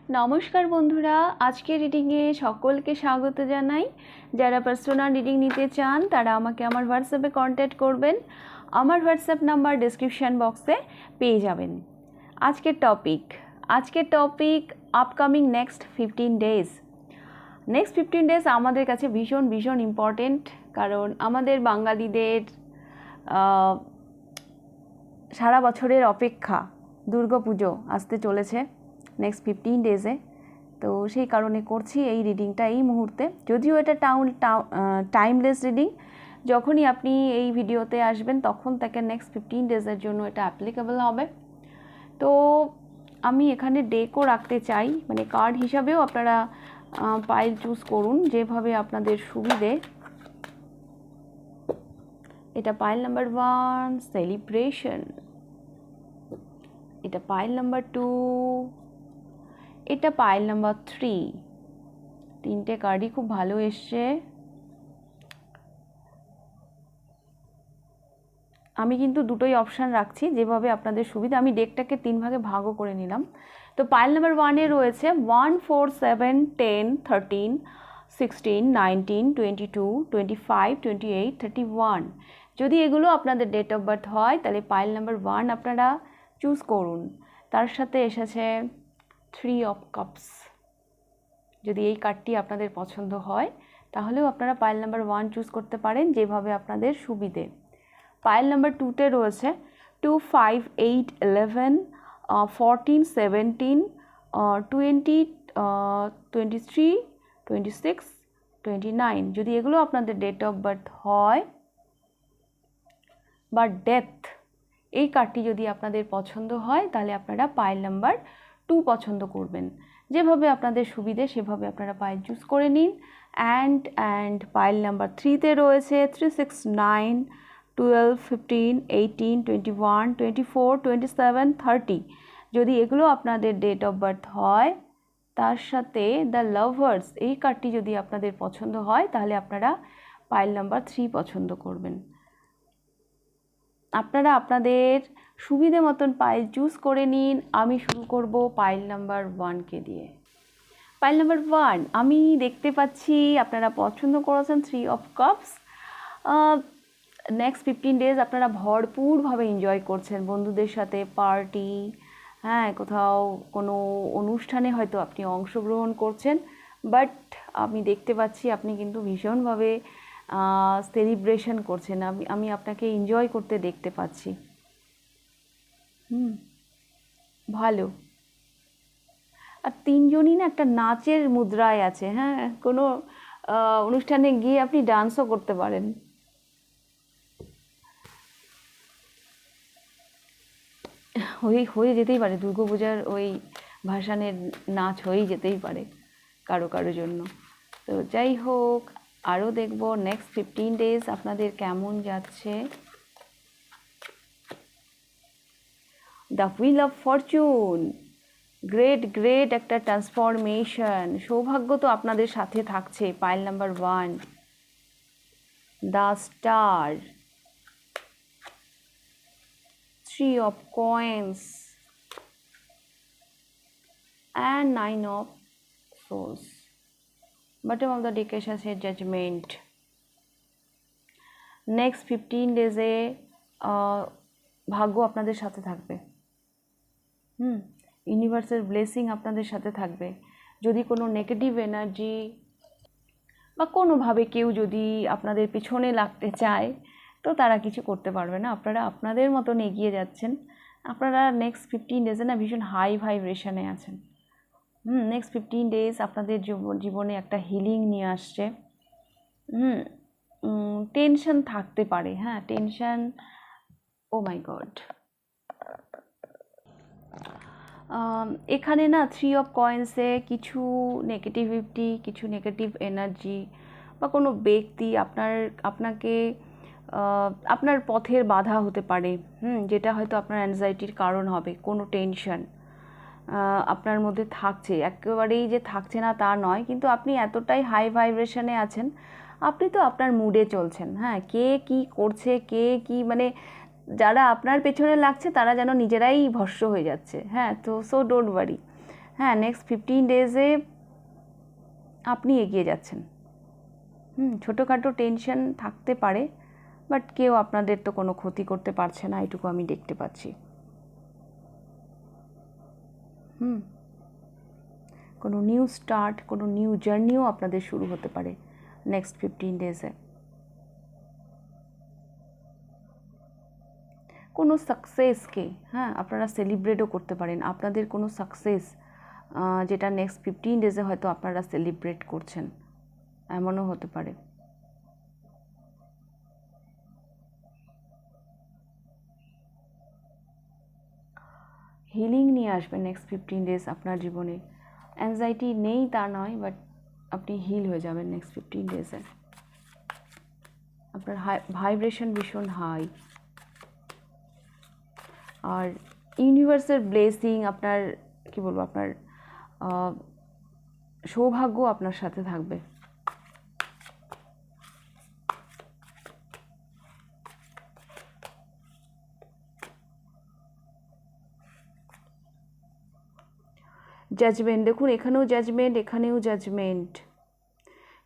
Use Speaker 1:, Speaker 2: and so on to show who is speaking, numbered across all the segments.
Speaker 1: নমস্কার বন্ধুরা, আজকে রিডিংয়ে সকলকে স্বাগত জানাই। যারা পার্সোনাল রিডিং নিতে চান তারা আমাকে আমার হোয়াটসঅ্যাপে কন্ট্যাক্ট করবেন। আমার হোয়াটসঅ্যাপ নাম্বার ডেসক্রিপশান বক্সে পেয়ে যাবেন। আজকের topic upcoming next 15 days. Next 15 days আমাদের কাছে ভীষণ ভীষণ ইম্পর্টেন্ট, কারণ আমাদের বাঙালিদের সারা বছরের অপেক্ষা দুর্গাপুজো আসতে চলেছে নেক্সট 15 ডেজে। তো সেই কারণে করছি এই রিডিংটা এই মুহূর্তে। যদিও এটা টাইমলেস রিডিং, যখনই আপনি এই ভিডিওতে আসবেন তখন তাকে নেক্সট 15 ডেজের জন্য এটা অ্যাপ্লিকেবল হবে। তো আমি এখানে ডেকও রাখতে চাই, মানে কার্ড হিসাবেও আপনারা পাইল চুজ করুন যেভাবে আপনাদের সুবিধে। এটা পাইল নাম্বার 1 সেলিব্রেশন, এটা পাইল নাম্বার 2, এটা পাইল নাম্বার 3। তিনটে কার্ডই খুব ভালো এসছে। আমি কিন্তু দুটোই অপশান রাখছি যেভাবে আপনাদের সুবিধা। আমি ডেকটাকে 3 ভাগে ভাগও করে নিলাম। তো পাইল নাম্বার 1-এ রয়েছে 1, 4, 7, 10, 13, 16, 19, 22, 25, 28, 31। যদি এগুলো আপনাদের ডেট অফ বার্থ হয় তাহলে পাইল নাম্বার 1 আপনারা চুজ করুন। তার সাথে এসেছে 3 অফ কাপস। যদি এই কার্ডটি আপনাদের পছন্দ হয় তাহলেও আপনারা পাইল নাম্বার 1 চুজ করতে পারেন যেভাবে আপনাদের সুবিধে। পাইল নাম্বার 2-তে রয়েছে 2, 5, 8, 11, 14, 17, 20, 23, 26, 29। যদি এগুলো আপনাদের ডেট অফ বার্থ হয় বা ডেথ, এই কার্ডটি যদি আপনাদের পছন্দ হয় তাহলে আপনারা পাইল নাম্বার 2 পছন্দ করবেন। যেভাবে আপনাদের সুবিধে সেভাবে আপনারা পাইল চুজ করে নিন। অ্যান্ড পাইল নাম্বার 3-তে রয়েছে 3, 6, 9, 12, 15, 18, 21, 24, 27, 30। যদি এগুলো আপনাদের ডেট অফ বার্থ হয়, তার সাথে দ্য লাভার্স, এই কার্ডটি যদি আপনাদের পছন্দ হয় তাহলে আপনারা পাইল নাম্বার 3 পছন্দ করবেন। আপনারা আপনাদের সুবিধে মতন পাইল চুজ করে নিন। আমি শুরু করব পাইল নাম্বার 1-কে দিয়ে। পাইল নাম্বার 1 আমি দেখতে পাচ্ছি আপনারা পছন্দ করেছেন 3 অফ কাপস। নেক্সট 15 ডেজ আপনারা ভরপুরভাবে এনজয় করছেন বন্ধুদের সাথে, পার্টি, হ্যাঁ, কোথাও কোনো অনুষ্ঠানে হয়তো আপনি অংশগ্রহণ করছেন। বাট আমি দেখতে পাচ্ছি আপনি কিন্তু ভীষণভাবে সেলিব্রেশন করছেন। আমি আপনাকে এনজয় করতে দেখতে পাচ্ছি। ভালো। আর তিনজনই না একটা নাচের মুদ্রায় আছে। হ্যাঁ, কোনো অনুষ্ঠানে গিয়ে আপনি ডান্সও করতে পারেন। হয়ে যেতেই পারে, দুর্গাপূজার ওই ভাসানের নাচ হয়েই যেতেই পারে কারো কারো জন্য। তো যাই হোক, আরও দেখব নেক্সট 15 ডেজ আপনাদের কেমন যাচ্ছে। The wheel of fortune, great একটা ট্রান্সফরমেশন, সৌভাগ্য তো আপনাদের সাথে থাকছে। Pile number 1 the star, 3 of coins and 9 of swords. Bottom of the deck এসেছে জাজমেন্ট। নেক্সট 15 ডেজে ভাগ্য আপনাদের সাথে থাকবে। ইউনিভার্সের ব্লেসিং আপনাদের সাথে থাকবে। যদি কোনো নেগেটিভ এনার্জি বা কোনোভাবে কেউ যদি আপনাদের পিছনে লাগতে চায় তো তারা কিছু করতে পারবে না। আপনারা আপনাদের মতন এগিয়ে যাচ্ছেন। আপনারা নেক্সট 15 ডেজে না ভীষণ হাই ভাইব্রেশনে আছেন। নেক্সট 15 ডেজ আপনাদের জীবনে একটা হিলিং নিয়ে আসছে। টেনশন থাকতে পারে, হ্যাঁ, টেনশন, ও মাই গড। এখানে না 3 অফ কয়েন্সে কিছু নেগেটিভিটি, কিছু নেগেটিভ এনার্জি বা কোনো ব্যক্তি আপনাকে আপনার পথের বাধা হতে পারে, যেটা হয়তো আপনার অ্যাংজাইটির কারণ হবে। কোনো টেনশন আপনার মধ্যে থাকছে, একেবারেই যে থাকছে না তা নয়, কিন্তু আপনি এতটাই হাই ভাইব্রেশনে আছেন, আপনি তো আপনার মুডে চলছেন। হ্যাঁ, কে কি করছে, কে কি, মানে যারা আপনার পেছনে লাগছে তারা যেন নিজেরাই ভস্ম হয়ে যাচ্ছে। হ্যাঁ, তো সো ডোন্ট ওয়ারি। হ্যাঁ, নেক্সট 15 ডেজে আপনি এগিয়ে যাচ্ছেন। ছোটোখাটো টেনশন থাকতে পারে, বাট কেউ আপনাদের তো কোনো ক্ষতি করতে পারছে না, এটুকু আমি দেখতে পাচ্ছি। কোনো নিউ স্টার্ট, কোনো নিউ জার্নিও আপনাদের শুরু হতে পারে নেক্সট 15 ডেজে। কোনো সাকসেসকে আপনারা সেলিব্রেটও করতে পারেন, আপনাদের কোনো সাকসেস যেটা নেক্সট 15 ডেজে হয়তো আপনারা সেলিব্রেট করছেন, এমনও হতে পারে। হিলিং নিয়ে আসবে নেক্সট 15 ডেজ আপনার জীবনে। অ্যাংজাইটি নেই তা নয়, বাট আপনি হিল হয়ে যাবেন নেক্সট 15 ডেজে। আপনার ভাইব্রেশন ভীষণ হাই, আর ইউনিভার্সের ব্লেসিং, আপনার কি বলবো, আপনার সৌভাগ্য আপনার সাথে থাকবে। জাজমেন্ট, দেখুন এখানেও জাজমেন্ট, এখানেও জাজমেন্ট।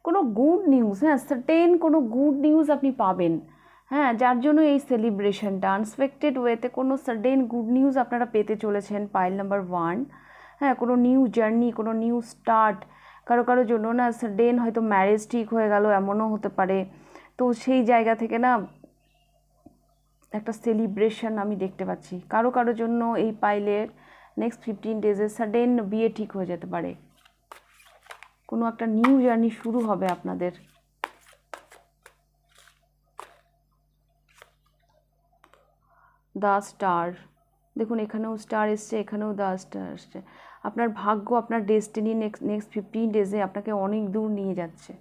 Speaker 1: কোনো গুড নিউজ, সার্টেন কোনো গুড নিউজ আপনি পাবেন, যার জন্য এই সেলিব্রেশনটা। আনএক্সপেক্টেড ওয়েতে কোনো সাডেন গুড নিউজ আপনারা পেতে চলেছেন, পাইল নাম্বার 1। কোনো নিউ জার্নি, কোনো নিউ স্টার্ট, কারো জন্য না সাডেন হয়তো ম্যারেজ ঠিক হয়ে গেল, এমনও হতে পারে। তো সেই জায়গা থেকে না একটা সেলিব্রেশন আমি দেখতে পাচ্ছি। কারো জন্য এই পাইলের নেক্সট 15 ডেজে সাডেন বিয়ে ঠিক হয়ে যেতে পারে, কোনো একটা নিউ জার্নি শুরু হবে আপনাদের। দ্য স্টার, দেখুন এখানেও স্টার এসছে, এখানেও দ্য স্টার এসছে। আপনার ভাগ্য, আপনার ডেস্টিনি নেক্সট 15 ডেজে আপনাকে অনেক দূর নিয়ে যাচ্ছে,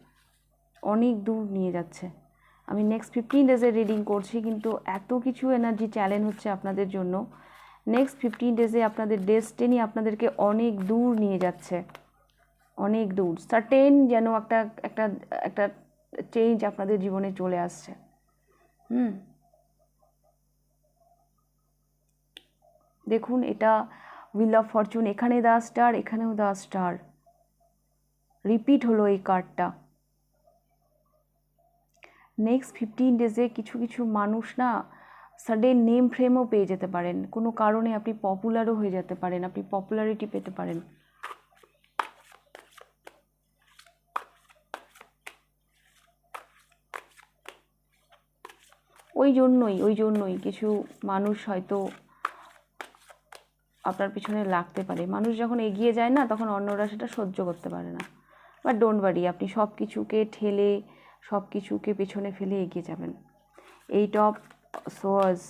Speaker 1: অনেক দূর নিয়ে যাচ্ছে। আমি নেক্সট 15 ডেজে রিডিং করছি, কিন্তু এত কিছু এনার্জি চ্যালেঞ্জ হচ্ছে আপনাদের জন্য। নেক্সট 15 ডেজে আপনাদের ডেস্টিনি আপনাদেরকে অনেক দূর নিয়ে যাচ্ছে, অনেক দূর। সার্টেন যেন একটা একটা একটা চেঞ্জ আপনাদের জীবনে চলে আসছে। দেখুন এটা হুইল অফ ফরচুন, এখানে দ্য স্টার, এখানেও দ্য স্টার, রিপিট হলো এই কার্ডটা। নেক্সট 15 ডেজে কিছু মানুষ না সাডেন নেম ফ্রেমও পেয়ে যেতে পারেন, কোনো কারণে আপনি পপুলারও হয়ে যেতে পারেন, আপনি পপুলারিটি পেতে পারেন। ওই জন্যই কিছু মানুষ হয়তো আপনার পিছনে লাগতে পারে। মানুষ যখন এগিয়ে যায় না, তখন অন্যরা সেটা সহ্য করতে পারে না। বাট ডোন্ট ওয়ারি, আপনি সব কিছুকে ঠেলে, সব কিছুকে পেছনে ফেলে এগিয়ে যাবেন। 8 of swords,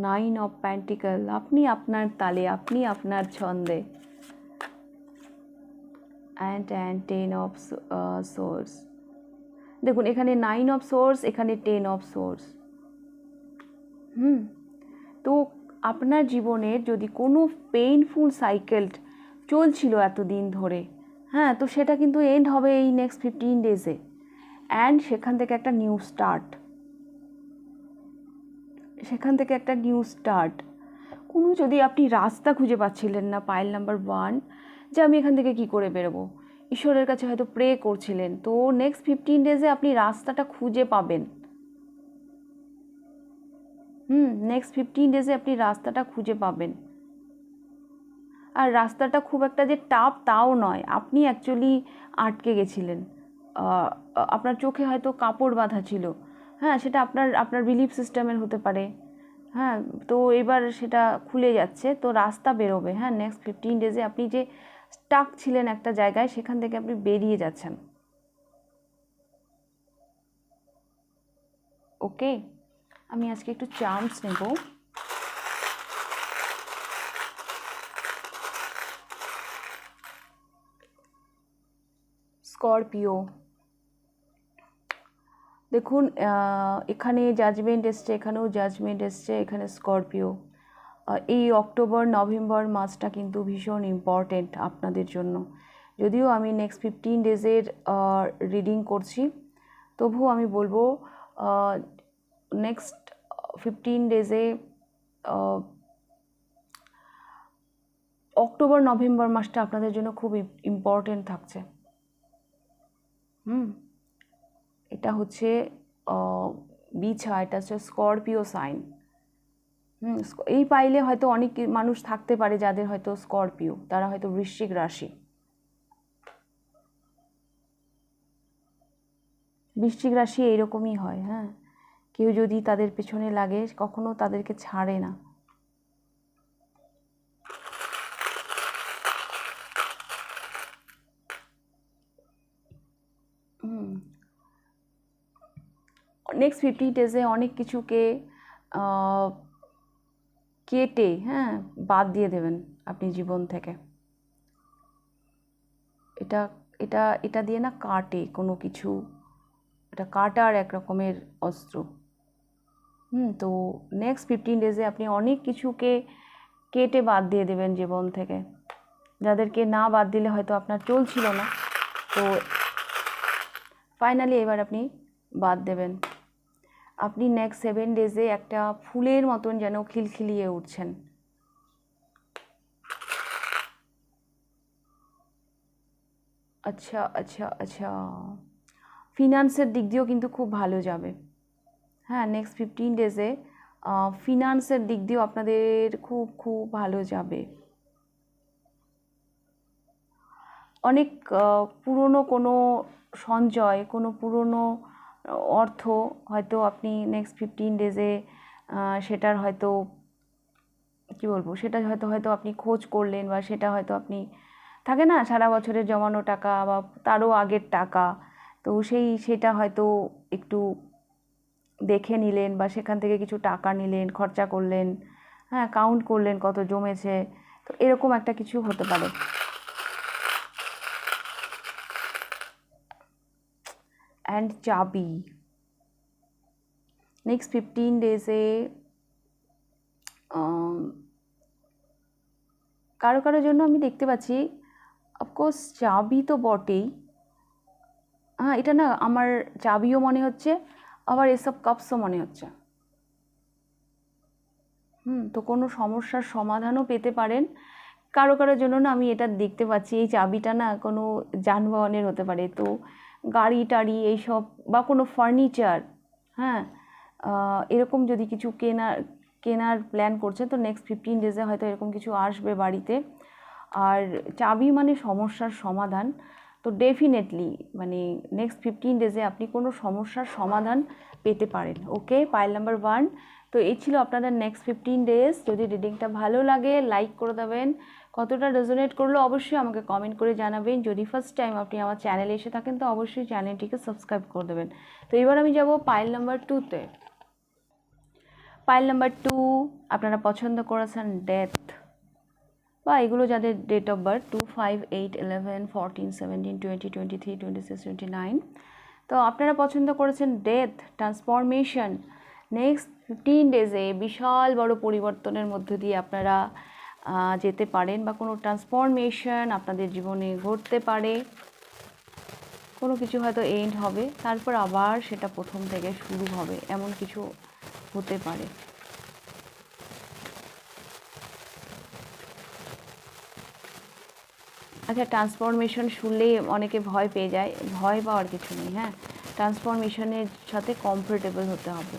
Speaker 1: nine of pentacle, আপনি আপনার তালে, আপনি আপনার ছন্দে, অ্যান্ড 10 অফ সোর্স। দেখুন এখানে 9 অফ সোর্স, এখানে 10 অফ সোর্স। তো আপনার জীবনের যদি কোনো পেইনফুল সাইকেল চলছিল এতদিন ধরে, তো সেটা কিন্তু এন্ড হবে এই নেক্সট 15 ডেজে, অ্যান্ড সেখান থেকে একটা নিউ স্টার্ট, কোনো যদি আপনি রাস্তা খুঁজে পাচ্ছিলেন না, পাইল নাম্বার 1, যে আমি এখান থেকে কি করে বেরোবো, ঈশ্বরের কাছে হয়তো প্রে করছিলেন, তো নেক্সট 15 ডেজে আপনি রাস্তাটা খুঁজে পাবেন। নেক্সট 15 ডেজে আপনি রাস্তাটা খুঁজে পাবেন। আর রাস্তাটা খুব একটা যে টাফ তাও নয়, আপনি অ্যাকচুয়ালি আটকে গেছিলেন, আপনার চোখে হয়তো কাপড় বাঁধা ছিল, সেটা আপনার বিলিফ সিস্টেমের হতে পারে, তো এবার সেটা খুলে যাচ্ছে, তো রাস্তা বেরোবে। নেক্সট 15 ডেজে আপনি যে স্টাক ছিলেন একটা জায়গায়, সেখান থেকে আপনি বেরিয়ে যাচ্ছেন। ওকে, আমি আজকে একটু চার্মস নেব। স্করপিও, দেখুন এখানে জাজমেন্ট এসছে, এখানেও জাজমেন্ট এসছে, এখানে স্করপিও। এই অক্টোবর নভেম্বর মাসটা কিন্তু ভীষণ ইম্পর্টেন্ট আপনাদের জন্য। যদিও আমি নেক্সট 15 ডেজের রিডিং করছি, তবুও আমি বলবো নেক্সট 15 ডেজে অক্টোবর নভেম্বর মাসটা আপনাদের জন্য খুব ইম্পর্টেন্ট থাকছে। এটা হচ্ছে বিছা, এটা হচ্ছে স্করপিও সাইন। এই পাইলে হয়তো অনেক মানুষ থাকতে পারে যাদের হয়তো স্করপিও, তারা হয়তো বৃশ্চিক রাশি। বৃশ্চিক রাশি এইরকমই হয়। হ্যাঁ, কেউ যদি তাদের পেছনে লাগে কখনো তাদেরকে ছাড়ে না। নেক্সট 50 ডেজে অনেক কিছুকে কেটে বাদ দিয়ে দেবেন আপনি জীবন থেকে। এটা এটা এটা দিয়ে না কাটে কোনো কিছু, এটা কাটার এক রকমের অস্ত্র। তো নেক্সট 15 ডেজে আপনি অনেক কিছুকে কেটে বাদ দিয়ে দেবেন জীবন থেকে, যাদেরকে না বাদ দিলে হয়তো আপনার চলছিল না, তো ফাইনালি এবার আপনি বাদ দেবেন। আপনি নেক্সট 7 ডেজে একটা ফুলের মতন যেন খিলখিলিয়ে উঠছেন। আচ্ছা আচ্ছা আচ্ছা, ফিনান্সের দিক দিয়েও কিন্তু খুব ভালো যাবে। হ্যাঁ, নেক্সট 15 ডেজে ফিনান্সের দিক দিয়েও আপনাদের খুব খুব ভালো যাবে। অনেক পুরনো কোনো সঞ্চয়, কোনো পুরনো অর্থ হয়তো আপনি নেক্সট 15 ডেজে সেটার হয়তো কী বলবো, সেটা হয়তো হয়তো আপনি খোঁজ করলেন, বা সেটা হয়তো আপনি থাকে না সারা বছরের জমানো টাকা বা তারও আগের টাকা, তো সেটা হয়তো একটু দেখে নিলেন, বা সেখান থেকে কিছু টাকা নিলেন, খরচা করলেন, হ্যাঁ, কাউন্ট করলেন কত জমেছে, তো এরকম একটা কিছু হতে পারে। অ্যান্ড চাবি নেক্সট 15 ডেজে কারো কারোর জন্য আমি দেখতে পাচ্ছি, অফকোর্স চাবি তো বটেই, হ্যাঁ, এটা না আমার চাবিও মনে হচ্ছে, আবার এসব কাপসও মনে হচ্ছে। তো কোনো সমস্যার সমাধানও পেতে পারেন। কারো কারোর জন্য না আমি এটা দেখতে পাচ্ছি, এই চাবিটা না কোনো যানবাহনের হতে পারে, তো গাড়ি টাড়ি এইসব, বা কোনো ফার্নিচার, হ্যাঁ, এরকম যদি কিছু কেনার প্ল্যান করছে, তো নেক্সট 15 ডেজে হয়তো এরকম কিছু আসবে বাড়িতে। আর চাবি মানে সমস্যার সমাধান, তো ডেফিনেটলি মানে নেক্সট 15 ডেজে আপনি কোনো সমস্যার সমাধান পেতে পারেন। ওকে, পাইল নাম্বার 1। তো এই ছিল আপনাদের নেক্সট 15 ডেজ। যদি রিডিংটা ভালো লাগে লাইক করে দেবেন, কতটা রেজোনেট করলো অবশ্যই আমাকে কমেন্ট করে জানাবেন। যদি ফার্স্ট টাইম আপনি আমার চ্যানেলে এসে থাকেন তো অবশ্যই চ্যানেলটিকে সাবস্ক্রাইব করে দেবেন। তো এবার আমি যাব পাইল নাম্বার 2তে। পাইল নাম্বার 2 আপনারা পছন্দ করেছেন ডেথ, বা এগুলো যাদের ডেট অফ বার্থ 2, 5, 8, 11, 14, 17, 20, 23, 26, 29, তো আপনারা পছন্দ করেছেন ডেথ, ট্রান্সফরমেশন। নেক্সট 15 ডেজে বিশাল বড় পরিবর্তনের মধ্য দিয়ে আপনারা যেতে পারেন, বা কোনো ট্রান্সফরমেশন আপনাদের জীবনে ঘটতে পারে। কোনো কিছু হয়তো এন্ড হবে, তারপর আবার সেটা প্রথম থেকে শুরু হবে, এমন কিছু হতে পারে। আচ্ছা, ট্রান্সফরমেশন শুনলে অনেকে ভয় পেয়ে যায়, ভয় পাওয়ার কিছু নেই। হ্যাঁ, ট্রান্সফরমেশনের সাথে কমফোর্টেবল হতে হবে।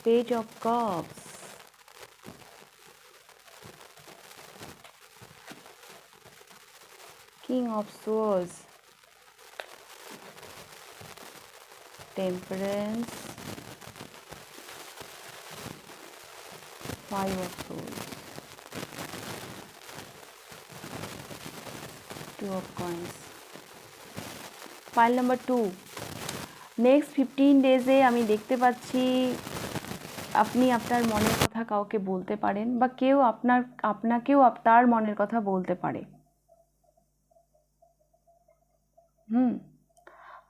Speaker 1: Page of cups, king of swords, temperance, 5 of swords, 2 of coins. File number 2। Next 15 ডেজে আমি দেখতে পাচ্ছি আপনি আপনার মনের কথা কাউকে বলতে পারেন, বা কেউ আপনাকেও তার মনের কথা বলতে পারে।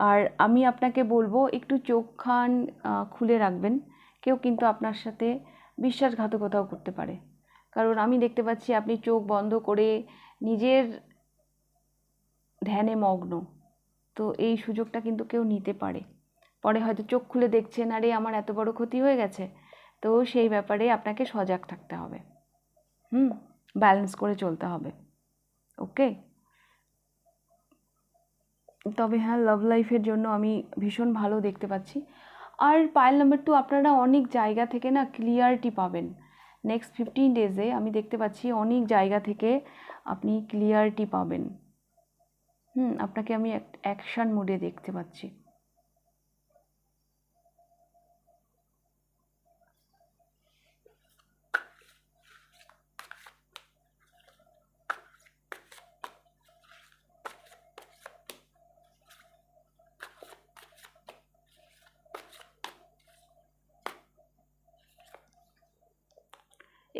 Speaker 1: আর আমি আপনাকে বলবো একটু চোখ কান খুলে রাখবেন, কেউ কিন্তু আপনার সাথে বিশ্বাসঘাতকতাও করতে পারে, কারণ আমি দেখতে পাচ্ছি আপনি চোখ বন্ধ করে নিজের ধ্যানে মগ্ন, তো এই সুযোগটা কিন্তু কেউ নিতে পারে। পরে হয়তো চোখ খুলে দেখছেন আরে আমার এত বড় ক্ষতি হয়ে গেছে। তো সেই ব্যাপারে আপনাকে সজাগ থাকতে হবে, ব্যালেন্স করে চলতে হবে। ওকে, তবে হ্যাঁ, লাভ লাইফের জন্য আমি ভীষণ ভালো দেখতে পাচ্ছি। আর পাইল নাম্বার 2, আপনারা অনেক জায়গা থেকে না ক্লিয়ারিটি পাবেন নেক্সট 15 ডেজে। আমি দেখতে পাচ্ছি অনেক জায়গা থেকে আপনি ক্লিয়ারিটি পাবেন। আপনাকে আমি অ্যাকশন মোডে দেখতে পাচ্ছি।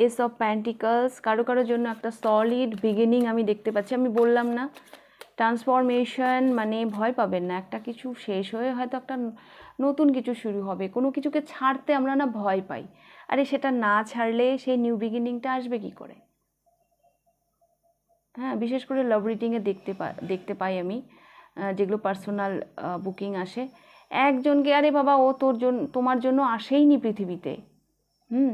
Speaker 1: এস অফ প্যান্টিকলস কারোর জন্য একটা সলিড বিগিনিং আমি দেখতে পাচ্ছি। আমি বললাম না ট্রান্সফরমেশন মানে ভয় পাবেন না, একটা কিছু শেষ হয়ে হয়তো একটা নতুন কিছু শুরু হবে। কোনো কিছুকে ছাড়তে আমরা না ভয় পাই, আরে সেটা না ছাড়লে সেই নিউ বিগিনিংটা আসবে কি করে। হ্যাঁ, বিশেষ করে লাভ রিডিংয়ে দেখতে পাই আমি, যেগুলো পার্সোনাল বুকিং আসে, একজনকে আরে বাবা ও তোমার জন্য আসেইনি পৃথিবীতে,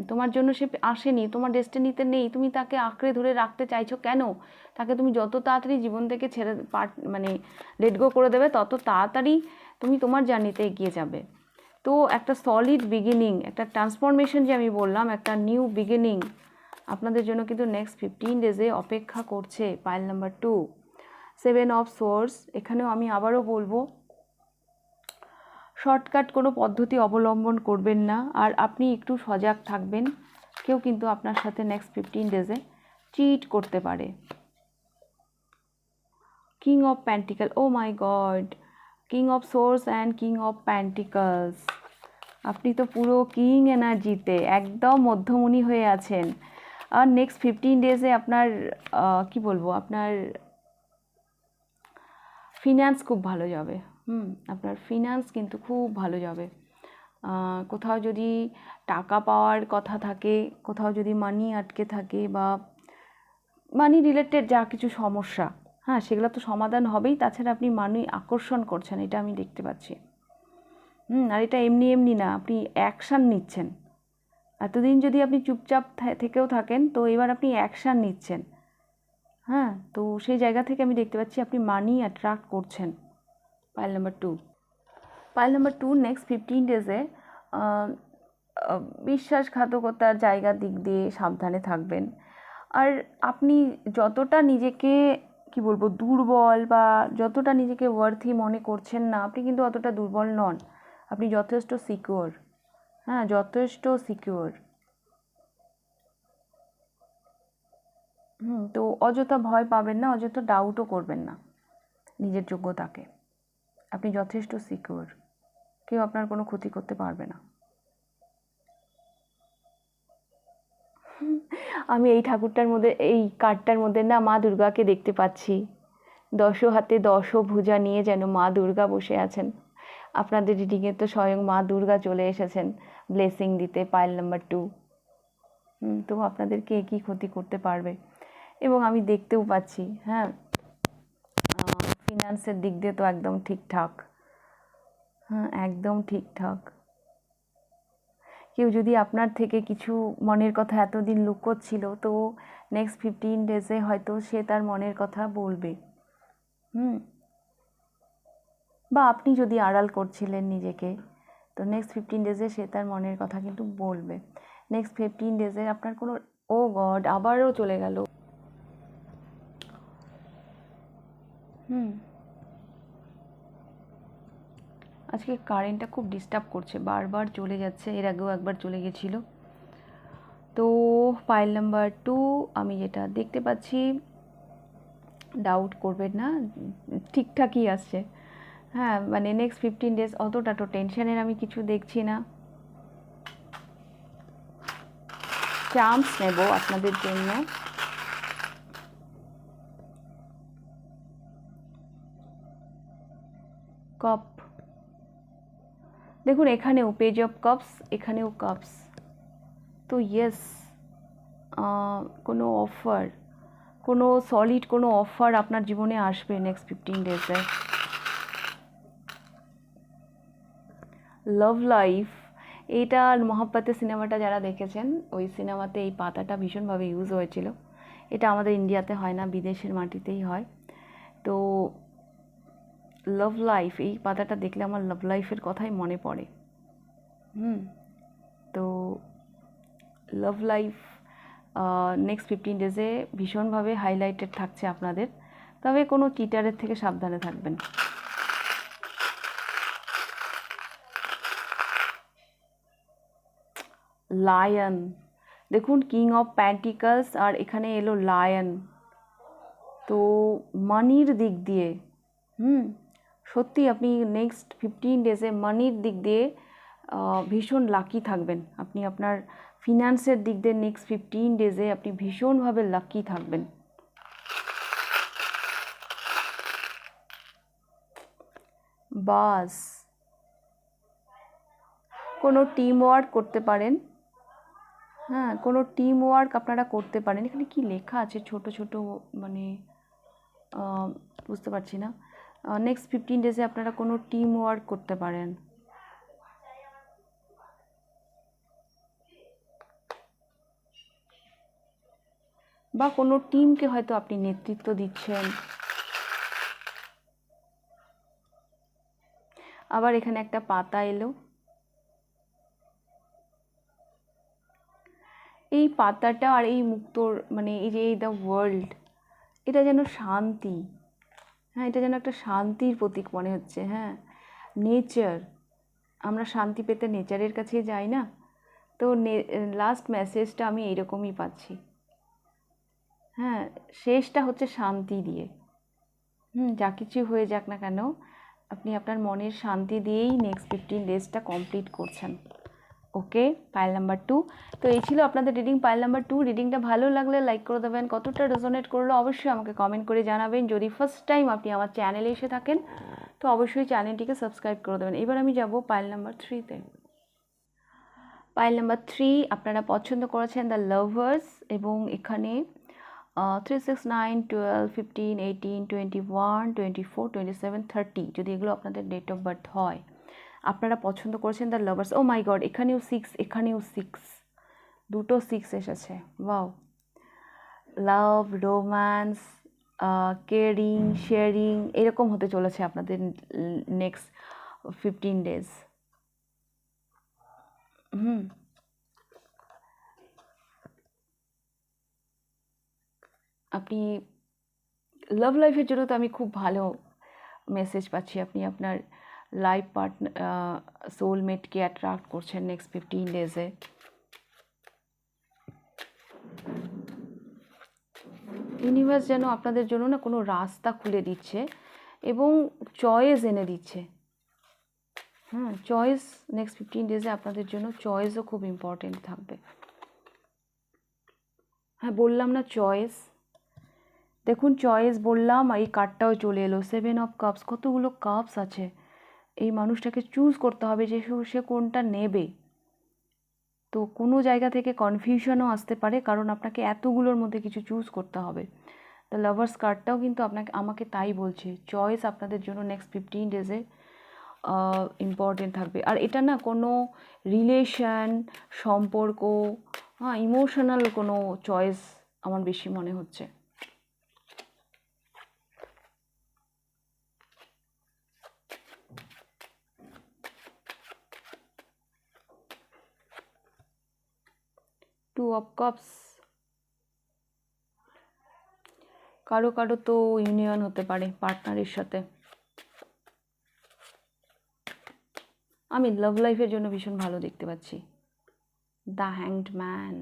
Speaker 1: তোমার জন্য সে আসেনি, তোমার ডেস্টিনিতে নেই, তুমি তাকে আঁকড়ে ধরে রাখতে চাইছো কেন? তাকে তুমি যত তাড়াতাড়ি জীবন থেকে মানে লেট গো করে দেবে, তত তাড়াতাড়ি তুমি তোমার জার্নিতে এগিয়ে যাবে। তো একটা সলিড বিগিনিং, একটা ট্রান্সফরমেশন যে আমি বললাম, একটা নিউ বিগিনিং আপনাদের জন্য কিন্তু নেক্সট 15 ডেজে অপেক্ষা করছে। Pile number 2, 7 of swords. এখানেও আমি আবারও বলবো শর্টকাট কোনো পদ্ধতি অবলম্বন করবেন না, আর আপনি একটু সজাগ থাকবেন। কেউ কিন্তু আপনার সাথে নেক্সট 15 ডেজে চিট করতে পারে। King of pentacle, oh my god, king of swords and king of pentacles. আপনি তো পুরো কিং এনার্জিতে একদম মধ্যমণি হয়ে আছেন। আর নেক্সট 15 ডেজে আপনার কি বলবো, আপনার ফিনান্স খুব ভালো যাবে। আপনার ফিনান্স কিন্তু খুব ভালো যাবে। কোথাও যদি টাকা পাওয়ার কথা থাকে, কোথাও যদি মানি আটকে থাকে বা মানি রিলেটেড যা কিছু সমস্যা, হ্যাঁ সেগুলো তো সমাধান হবেই। তাছাড়া আপনি মানি আকর্ষণ করছেন, এটা আমি দেখতে পাচ্ছি। আর এটা এমনি এমনি না, আপনি অ্যাকশান নিচ্ছেন। এতদিন যদি আপনি চুপচাপ থেকেও থাকেন, তো এবার আপনি অ্যাকশান নিচ্ছেন। হ্যাঁ, তো সেই জায়গা থেকে আমি দেখতে পাচ্ছি আপনি মানি অ্যাট্রাক্ট করছেন। Pile number 2, pile number 2 next 15 ডেজে বিশ্বাসঘাতকতার জায়গার দিক দিয়ে সাবধানে থাকবেন। আর আপনি যতটা নিজেকে কি বলবো দুর্বল বা যতটা নিজেকে ওয়ার্থি মনে করছেন না, আপনি কিন্তু অতটা দুর্বল নন, আপনি যথেষ্ট সিকিওর। হ্যাঁ, যথেষ্ট সিকিওর। তো অযথা ভয় পাবেন না, অযথা ডাউটও করবেন না নিজের যোগ্যতাকে। আপনি যথেষ্ট সিকিওর, কেউ আপনার কোনো ক্ষতি করতে পারবে না। আমি এই ঠাকুরটার মধ্যে, এই কার্ডটার মধ্যে না মা দুর্গাকে দেখতে পাচ্ছি। 10 হাতে 10 ভুজা নিয়ে যেন মা দুর্গা বসে আছেন। আপনাদের রিডিংয়ে তো স্বয়ং মা দুর্গা চলে এসেছেন ব্লেসিং দিতে। পাইল নাম্বার 2, তো আপনাদেরকে কি ক্ষতি করতে পারবে। এবং আমি দেখতেও পাচ্ছি, হ্যাঁ, ফিনান্সের দিক দিয়ে তো একদম ঠিকঠাক। হ্যাঁ, একদম ঠিকঠাক। কেউ যদি আপনার থেকে কিছু মনের কথা এতদিন লুকোচ্ছিল, তো নেক্সট 15 ডেজে হয়তো সে তার মনের কথা বলবে। বা আপনি যদি আড়াল করছিলেন নিজেকে, তো নেক্সট 15 ডেজে সে তার মনের কথা কিন্তু বলবে। নেক্সট 15 ডেজে আপনার কোনো, ও গড, আবারও চলে গেল। আজকে কারেন্টটা খুব ডিস্টার্ব করছে, বারবার চলে যাচ্ছে, এর আগেও একবার চলে গেছিলো। তো পাইল নাম্বার 2 আমি যেটা দেখতে পাচ্ছি, ডাউট করবেন না, ঠিকঠাকই আসছে। হ্যাঁ, মানে নেক্সট 15 ডেজ অতটা তো টেনশনের আমি কিছু দেখছি না। চান্স নেব আপনাদের জন্য। কাপ, দেখুন এখানেও পেজ অফ কাপস, এখানেও কাপস। তো ইয়েস, কোনো অফার, কোনো সলিড কোনো অফার আপনার জীবনে আসবে নেক্সট 15 ডেজে। লাভ লাইফ, এইটা মহাব্বতের সিনেমাটা যারা দেখেছেন, ওই সিনেমাতে এই পাতাটা ভীষণভাবে ইউজ হয়েছিল। এটা আমাদের ইন্ডিয়াতে হয় না, বিদেশের মাটিতেই হয়। তো লাভ লাইফ, এই পাতাটা দেখলে আমার লাভ লাইফের কথাই মনে পড়ে। তো লাভ লাইফ নেক্সট 15 ডেজে ভীষণভাবে হাইলাইটেড থাকছে আপনাদের, তবে কোনো চিটারের থেকে সাবধানে থাকবেন। লায়ন, দেখুন কিং অফ প্যান্টিকলস আর এখানে এলো লায়ন। তো মানির দিক দিয়ে সত্যি আপনি নেক্সট 15 ডেজে মানির দিক দিয়ে ভীষণ লাকি থাকবেন। আপনি আপনার ফিনান্সের দিক দিয়ে নেক্সট 15 ডেজে আপনি ভীষণভাবে লাকি থাকবেন। বাস, কোনো টিম ওয়ার্ক করতে পারেন। হ্যাঁ, কোনো টিম ওয়ার্ক আপনারা করতে পারেন। এখানে কি লেখা আছে ছোট ছোট, মানে বুঝতে পারছি না। নেক্সট 15 ডেজে আপনারা কোনো টিম ওয়ার্ক করতে পারেন। বা কোনো টিমকে হয়তো আপনি নেতৃত্ব দিচ্ছেন। আবার এখানে একটা পাতা এলো। এই পাতাটা আর এই মুক্তোর, মানে এই যে দ্য ওয়ার্ল্ড, এটা যেন শান্তি। হ্যাঁ, এটা যেন একটা শান্তির প্রতীক মনে হচ্ছে। হ্যাঁ, নেচার, আমরা শান্তি পেতে নেচারের কাছেই যাই না? তো লাস্ট মেসেজটা আমি এইরকমই পাচ্ছি। হ্যাঁ, শেষটা হচ্ছে শান্তি দিয়ে। যা কিছু হয়ে যাক না কেন, আপনি আপনার মনের শান্তি দিয়েই নেক্সট 15 ডেজটা কমপ্লিট করছেন। ওকে, পাইল নাম্বার 2। তো এই ছিল আপনাদের রিডিং, পাইল নাম্বার 2। রিডিংটা ভালো লাগলে লাইক করে দেবেন, কতটা রেজোনেট করলো অবশ্যই আমাকে কমেন্ট করে জানাবেন। যদি ফার্স্ট টাইম আপনি আমার চ্যানেলে এসে থাকেন তো অবশ্যই চ্যানেলটিকে সাবস্ক্রাইব করে দেবেন। এবার আমি যাব পাইল নাম্বার 3-তে। পাইল নাম্বার 3 আপনারা পছন্দ করেছেন দ্য লাভার্স, এবং এখানে 3, 6, 9, 12, 15, 18, 21, 24, 27, 30 যদি এগুলো আপনাদের ডেট অফ বার্থ হয়, আপনারা পছন্দ করেছেন the lovers. Oh my god, এখানেও 6, এখানেও 6, দুটো 6 এসেছে। Wow, love, romance, caring, sharing, এরকম হতে চলেছে আপনাদের নেক্সট 15 ডেজ। আপনি লাভ লাইফের জন্য তো আমি খুব ভালো মেসেজ পাচ্ছি। আপনি আপনার লাইফ পার্টনার, সোলমেটকে অ্যাট্রাক্ট করছেন নেক্সট 15 ডেজে। ইউনিভার্স যেন আপনাদের জন্য না কোনো রাস্তা খুলে দিচ্ছে এবং চয়েস এনে দিচ্ছে। হ্যাঁ, চয়েস নেক্সট 15 ডেজে আপনাদের জন্য চয়েসও খুব ইম্পর্টেন্ট থাকবে। হ্যাঁ, বললাম না চয়েস, দেখুন চয়েস বললাম, এই কার্ডটাও চলে এলো 7 অফ কাপস। কতগুলো কাপস আছে, এই মানুষটাকে চুজ করতে হবে যে সে কোনটা নেবে। তো কোনো জায়গা থেকে কনফিউশনও আসতে পারে, কারণ আপনাকে এতগুলোর মধ্যে কিছু চুজ করতে হবে। দ্য লাভার্স কার্ডটাও কিন্তু আমাকে তাই বলছে, চয়েস আপনাদের জন্য নেক্সট 15 ডেজে ইম্পর্টেন্ট থাকবে। আর এটা না কোনো রিলেশন, সম্পর্ক, হ্যাঁ, ইমোশনাল কোনো চয়েস আমার বেশি মনে হচ্ছে। টু অফ কাপস, কারো কারো তো ইউনিয়ন হতে পারে পার্টনারের সাথে। আমি লাভ লাইফের জন্য ভীষণ ভালো দেখতে পাচ্ছি। The hanged man,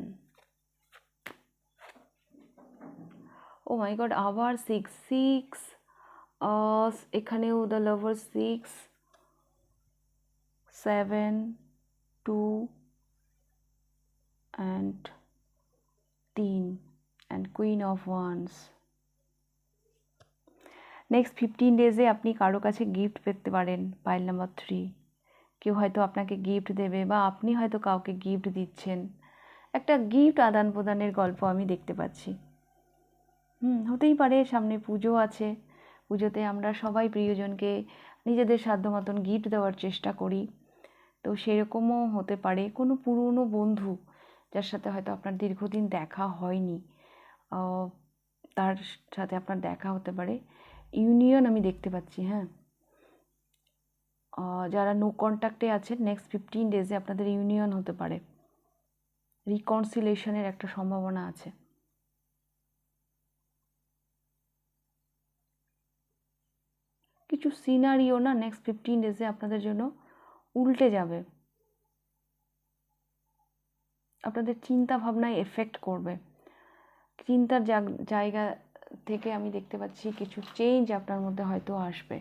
Speaker 1: oh my god, আবার 6, এখানেও the lover 6, 7, 2 and 3 and queen of wands. Next 15 ডেজে আপনি কারো কাছে গিফট পেতে পারেন। পাইল নাম্বার 3, কেউ হয়তো আপনাকে গিফট দেবে বা আপনি হয়তো কাউকে গিফট দিচ্ছেন। একটা গিফট আদান প্রদানের গল্প আমি দেখতে পাচ্ছি। হতেই পারে সামনে পুজো আছে, পুজোতে আমরা সবাই প্রিয়জনকে নিজেদের সাধ্য মতন গিফট দেওয়ার চেষ্টা করি। তো সেরকমও হতে পারে কোনো পুরনো বন্ধু যার সাথে হয়তো আপনার দীর্ঘদিন দেখা হয়নি, তার সাথে আপনার দেখা হতে পারে। ইউনিয়ন আমি দেখতে পাচ্ছি, হ্যাঁ। যারা নো কন্ট্যাক্টে আছেন নেক্সট 15 ডেজে আপনাদের ইউনিয়ন হতে পারে, রিকনসিলেশনের একটা সম্ভাবনা আছে। কিছু সিনারিও না নেক্সট 15 ডেজে আপনাদের জন্য উল্টে যাবে, আপনাদের চিন্তা ভাবনায় এফেক্ট করবে। চিন্তার জায়গা থেকে আমি দেখতে পাচ্ছি কিছু চেঞ্জ আপনার মধ্যে হয়তো আসবে।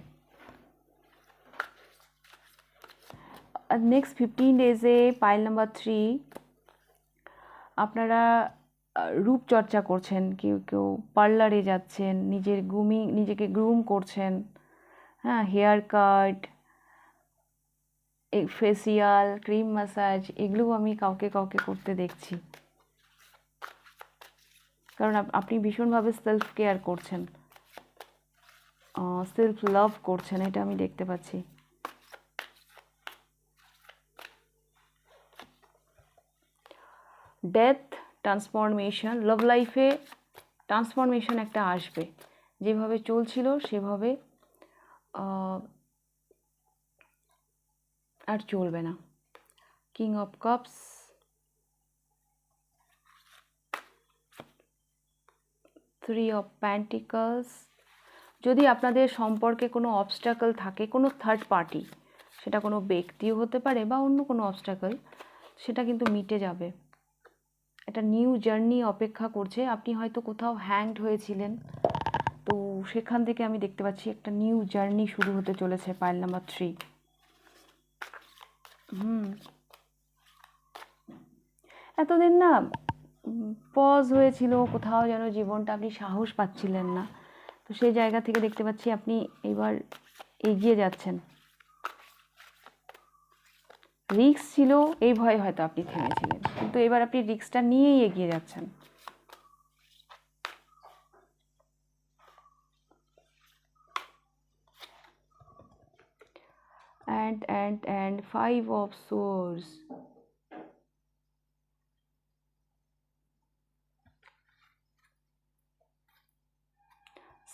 Speaker 1: আর নেক্সট 15 ডেজে পাইল নাম্বার 3 আপনারা রূপচর্চা করছেন, কেউ কেউ পার্লারে যাচ্ছেন, নিজেকে গ্রুম করছেন, হ্যাঁ, haircut, facial, cream massage, এগুলো আমি কাউকে কাউকে করতে দেখছি, কারণ আপনি ভীষণভাবে সেলফ কেয়ার করছেন, সেলফ লাভ করছেন, এটা আমি দেখতে পাচ্ছি। ডেথ, ট্রান্সফরমেশন, লাভ লাইফে ট্রান্সফরমেশন একটা আসবে, যেভাবে চলছিল সেভাবে আর চলবে না। King of cups, 3 of pentacles. যদি আপনাদের সম্পর্কে কোনো অবস্ট্যাকল থাকে, কোনো থার্ড পার্টি, সেটা কোনো ব্যক্তিও হতে পারে বা অন্য কোনো অবস্ট্যাকল, সেটা কিন্তু মিটে যাবে। একটা নিউ জার্নি অপেক্ষা করছে। আপনি হয়তো কোথাও হ্যাংড হয়েছিলেন, তো সেখান থেকে আমি দেখতে পাচ্ছি একটা নিউ জার্নি শুরু হতে চলেছে। Pile number 3। এতদিন না পজ হয়েছিল, কোথাও যেন জীবনটা আপনি সাহস পাচ্ছিলেন না, তো সেই জায়গা থেকে দেখতে পাচ্ছি আপনি এবার এগিয়ে যাচ্ছেন। রিস্ক ছিল, এই ভয়ে হয়তো আপনি থেমেছিলেন, কিন্তু এবার আপনি রিস্কটা নিয়েই এগিয়ে যাচ্ছেন। and 5 of swords,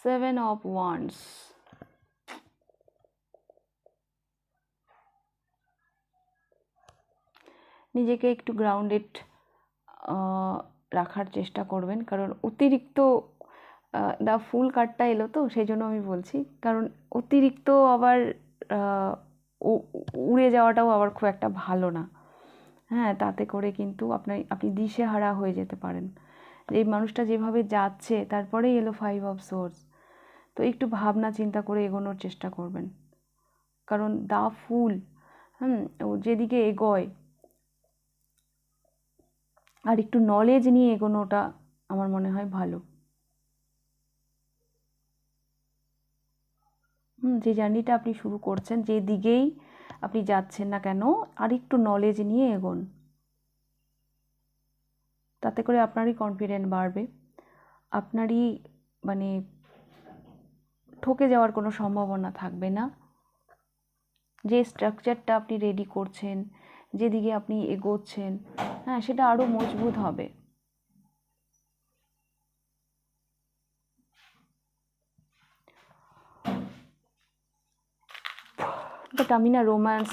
Speaker 1: 7 of wands, নিজেকে একটু গ্রাউন্ডেড রাখার চেষ্টা করবেন, কারণ অতিরিক্ত দা ফুল কার্ডটা এলো তো সেই জন্য আমি বলছি, কারণ অতিরিক্ত আবার উড়ে যাওয়াটাও আবার খুব একটা ভালো না, হ্যাঁ, তাতে করে কিন্তু আপনি দিশেহারা হয়ে যেতে পারেন। এই মানুষটা যেভাবে যাচ্ছে তারপরেই এলো 5 অফ সোর্স, তো একটু ভাবনা চিন্তা করে এগোনোর চেষ্টা করবেন, কারণ দা ফুল ও যেদিকে এগোয় আর একটু নলেজ নিয়ে এগোনোটা আমার মনে হয় ভালো। যে জার্নিটা আপনি শুরু করছেন, যে দিকেই আপনি যাচ্ছেন না কেন, আর একটু নলেজ নিয়ে এগোন, তাতে করে আপনারই কনফিডেন্ট বাড়বে, আপনারই মানে ঠকে যাওয়ার কোনো সম্ভাবনা থাকবে না। যে স্ট্রাকচারটা আপনি রেডি করছেন, যেদিকে আপনি এগোচ্ছেন, হ্যাঁ, সেটা আরও মজবুত হবে। বাট আমি না রোম্যান্স,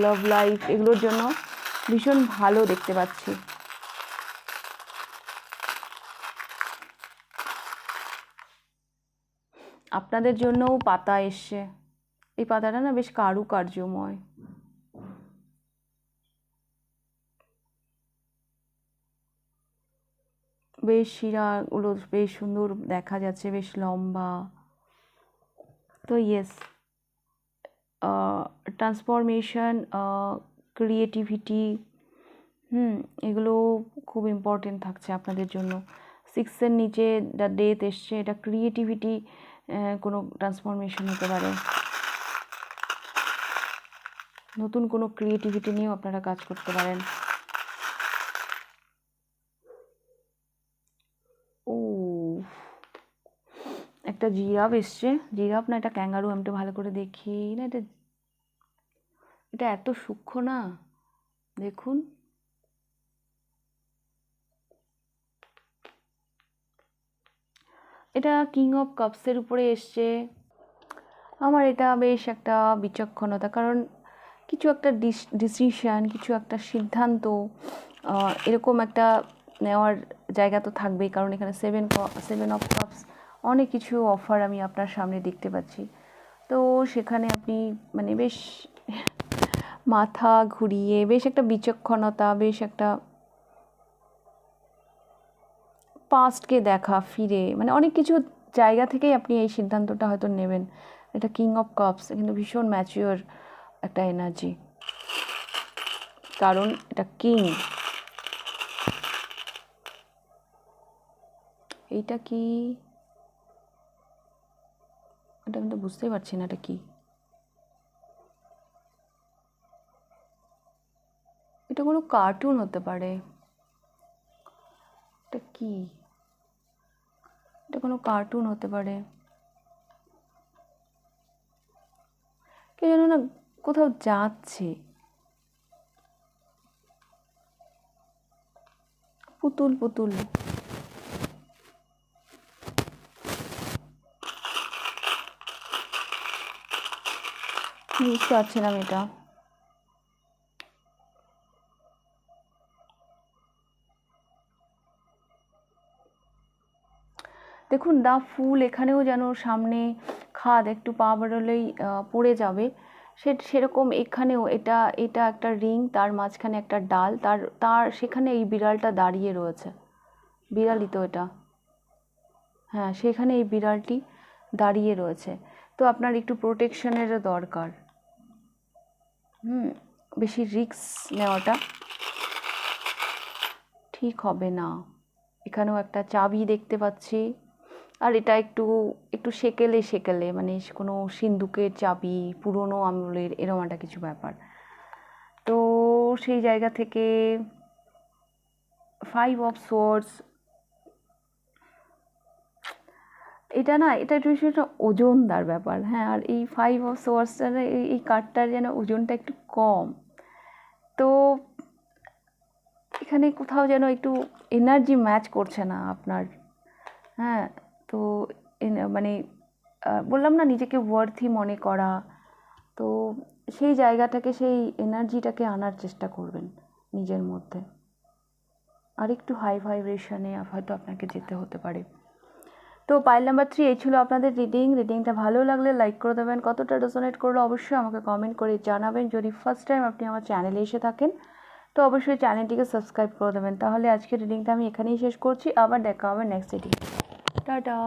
Speaker 1: লাভ লাইফ এগুলোর জন্য ভীষণ ভালো দেখতে পাচ্ছি। আপনাদের জন্যও পাতা এসছে, এই পাতাটা না বেশ কারুকার্যময়, বেশ শিরাগুলো বেশ সুন্দর দেখা যাচ্ছে, বেশ লম্বা। তো ইয়েস, ট্রান্সফরমেশন, ক্রিয়েটিভিটি, এগুলো খুব ইম্পর্টেন্ট থাকছে আপনাদের জন্য। 6-এর নিচে দ্য ডেথ এসছে, এটা ক্রিয়েটিভিটি, কোনো ট্রান্সফরমেশন হতে পারে, নতুন কোনো ক্রিয়েটিভিটি নিয়েও আপনারা কাজ করতে পারেন। ও, একটা জিরাফ এসছে, জিরাফ না এটা ক্যাঙ্গারু, আমি একটু ভালো করে দেখি, না এটা এটা এত সূক্ষ্ম না, দেখুন। এটা কিং অফ কাপসের উপরে এসছে। আমার এটা বেশ একটা বিচক্ষণতা, কারণ কিছু একটা ডিসিশান, কিছু একটা সিদ্ধান্ত এরকম একটা নেওয়ার জায়গা তো থাকবেই, কারণ এখানে সেভেন অফ কাপস, অনেক কিছু অফার আমি আপনার সামনে দেখতে পাচ্ছি। তো সেখানে আপনি মানে বেশ মাথা ঘুরিয়ে, বেশ একটা বিচক্ষণতা, বেশ একটা পাস্টকে দেখা, ফিরে, মানে অনেক কিছু জায়গা থেকেই আপনি এই সিদ্ধান্তটা হয়তো নেবেন। এটা কিং অফ কাপস কিন্তু ভীষণ ম্যাচিওর একটা এনার্জি, কারণ এটা কিং। এইটা কি, এটা আমি তো বুঝতেই পারছি না এটা কি। এটা কোনো কার্টুন হতে পারে। এটা কি, এটা কোনো কার্টুন হতে পারে। কে যেন না কোথাও যাচ্ছে, পুতুল পুতুল। বুঝতে পারছিলাম এটা। দেখুন দা ফুল, এখানেও যেন সামনে খাদ, একটু পা বাড়ালেই পড়ে যাবে, সেরকম এখানেও এটা এটা একটা রিং, তার মাঝখানে একটা ডাল, তার তার সেখানে এই বিড়ালটা দাঁড়িয়ে রয়েছে। বিড়ালই তো এটা, হ্যাঁ, সেখানে এই বিড়ালটি দাঁড়িয়ে রয়েছে। তো আপনার একটু প্রোটেকশনেরও দরকার। বেশি রিস্ক নেওয়াটা ঠিক হবে না। এখানেও একটা চাবি দেখতে পাচ্ছি, আর এটা একটু একটু সেকেলে সেকেলে, মানে কোনো সিন্দুকের চাবি, পুরনো আমলের এরকম একটা কিছু ব্যাপার। তো সেই জায়গা থেকে 5 অফ সোর্ডস, এটা না, এটা একটু একটা ওজনদার ব্যাপার, হ্যাঁ। আর এই 5 অফ সোর্ডসটার এই কার্ডটার যেন ওজনটা একটু কম। তো এখানে কোথাও যেন একটু এনার্জি ম্যাচ করছে না আপনার, হ্যাঁ। তো মানে বললাম না, নিজেকে ওয়ার্থি মনে করা, তো সেই জায়গাটাকে, সেই এনার্জিটাকে আনার চেষ্টা করবেন নিজের মধ্যে। আর একটু হাই ভাইব্রেশনে হয়তো আপনাকে যেতে হতে পারে। তো পাইল নাম্বার 3 এই ছিল আপনাদের রিডিংটা ভালো লাগলে লাইক করে দেবেন, কতটা রেজোনেট করলো অবশ্যই আমাকে কমেন্ট করে জানাবেন। যদি ফার্স্ট টাইম আপনি আমার চ্যানেলে এসে থাকেন তো অবশ্যই চ্যানেলটিকে সাবস্ক্রাইব করে দেবেন। তাহলে আজকের রিডিংটা আমি এখানেই শেষ করছি, আবার দেখা হবে নেক্সট রিডিং। টাটা।